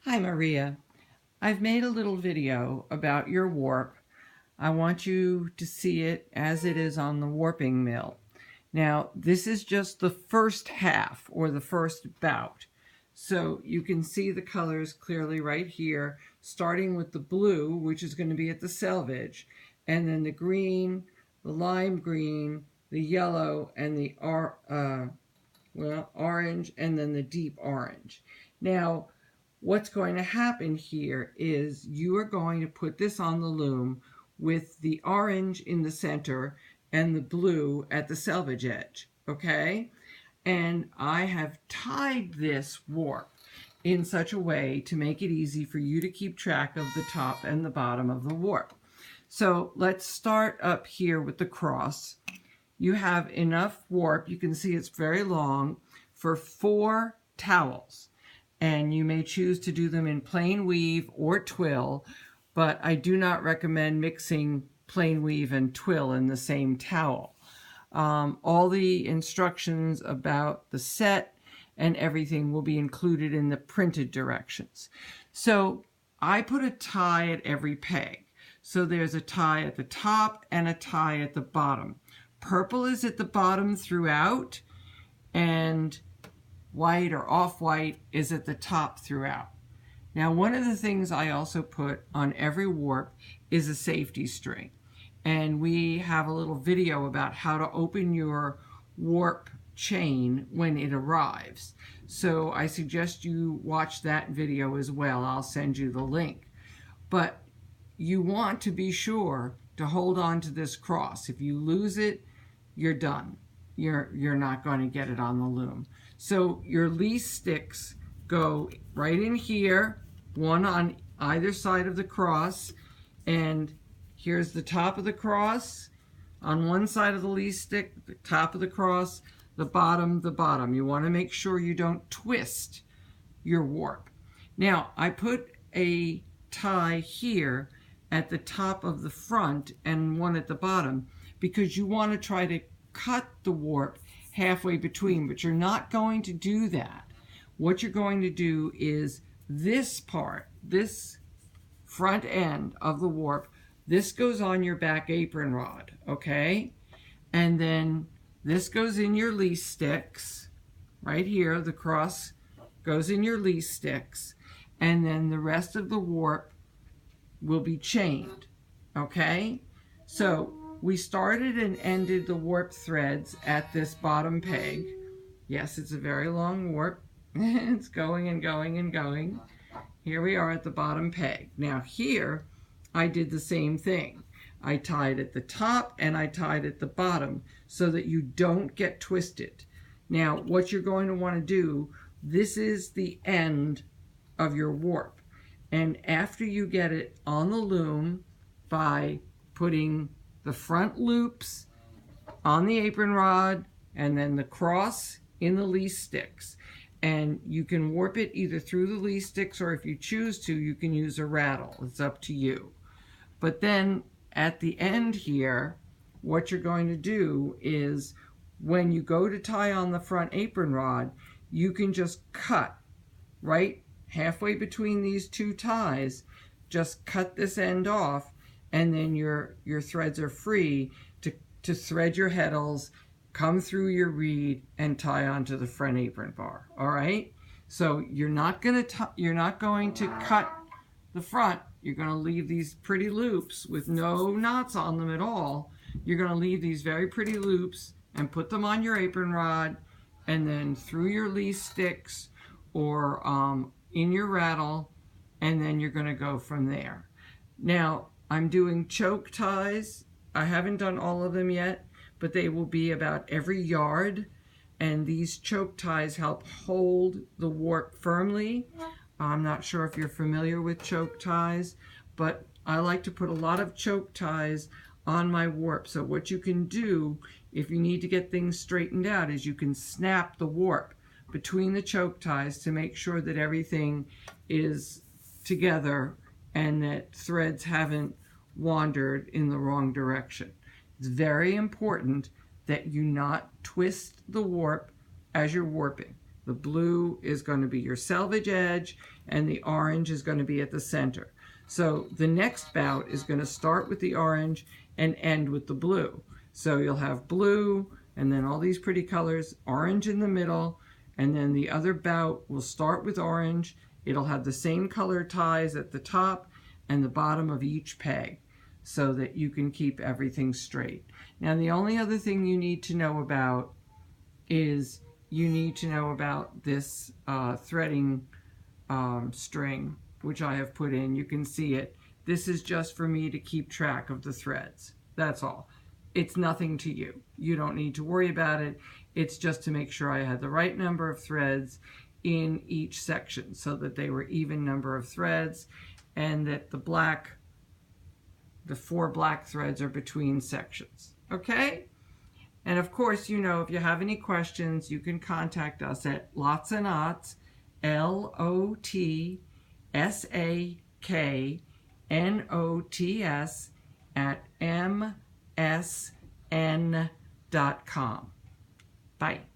Hi Maria, I've made a little video about your warp. I want you to see it as it is on the warping mill. Now this is just the first half or the first bout. So you can see the colors clearly right here, starting with the blue, which is going to be at the selvage, and then the green, the lime green, the yellow, and the orange, and then the deep orange. Now what's going to happen here is you are going to put this on the loom with the orange in the center and the blue at the selvage edge, okay? And I have tied this warp in such a way to make it easy for you to keep track of the top and the bottom of the warp. So let's start up here with the cross. You have enough warp, you can see it's very long, for 4 towels. And you may choose to do them in plain weave or twill, but I do not recommend mixing plain weave and twill in the same towel. All the instructions about the set and everything will be included in the printed directions. So I put a tie at every peg. So there's a tie at the top and a tie at the bottom. Purple is at the bottom throughout, and white or off-white is at the top throughout. Now, one of the things I also put on every warp is a safety string. And we have a little video about how to open your warp chain when it arrives. So I suggest you watch that video as well. I'll send you the link. But you want to be sure to hold on to this cross. If you lose it, you're done. You're not going to get it on the loom. So your least sticks go right in here, one on either side of the cross, and here's the top of the cross. On one side of the least stick, the top of the cross, the bottom, the bottom. You want to make sure you don't twist your warp. Now, I put a tie here at the top of the front and one at the bottom because you want to try to cut the warp halfway between, but you're not going to do that. What you're going to do is this part, this front end of the warp, this goes on your back apron rod, okay? And then this goes in your least sticks, right here, the cross goes in your least sticks, and then the rest of the warp will be chained, okay? So we started and ended the warp threads at this bottom peg. Yes, it's a very long warp. It's going and going and going. Here we are at the bottom peg. Now here, I did the same thing. I tied at the top and I tied at the bottom so that you don't get twisted. Now, what you're going to want to do, this is the end of your warp. And after you get it on the loom by putting the front loops on the apron rod and then the cross in the least sticks, and you can warp it either through the least sticks, or if you choose to, you can use a rattle. It's up to you. But then at the end here, what you're going to do is when you go to tie on the front apron rod, you can just cut right halfway between these 2 ties, just cut this end off, and then your threads are free to thread your heddles, come through your reed, and tie onto the front apron bar. All right. So you're not going to cut the front. You're going to leave these pretty loops with no knots on them at all. You're going to leave these very pretty loops and put them on your apron rod, and then through your least sticks or in your rattle, and then you're going to go from there. Now, I'm doing choke ties. I haven't done all of them yet, but they will be about every yard, and these choke ties help hold the warp firmly. I'm not sure if you're familiar with choke ties, but I like to put a lot of choke ties on my warp. So what you can do if you need to get things straightened out is you can snap the warp between the choke ties to make sure that everything is together and that threads haven't wandered in the wrong direction. It's very important that you not twist the warp as you're warping. The blue is going to be your selvage edge, and the orange is going to be at the center. So the next bout is going to start with the orange and end with the blue. So you'll have blue, and then all these pretty colors, orange in the middle, and then the other bout will start with orange. It'll have the same color ties at the top and the bottom of each peg, so that you can keep everything straight. Now the only other thing you need to know about is you need to know about this threading string, which I have put in. You can see it. This is just for me to keep track of the threads. That's all. It's nothing to you. You don't need to worry about it. It's just to make sure I had the right number of threads in each section so that they were even number of threads, and that the 4 black threads are between sections. Okay? And of course, you know, if you have any questions, you can contact us at Lots and Knots, LOTSAKNOTS @msn.com. Bye.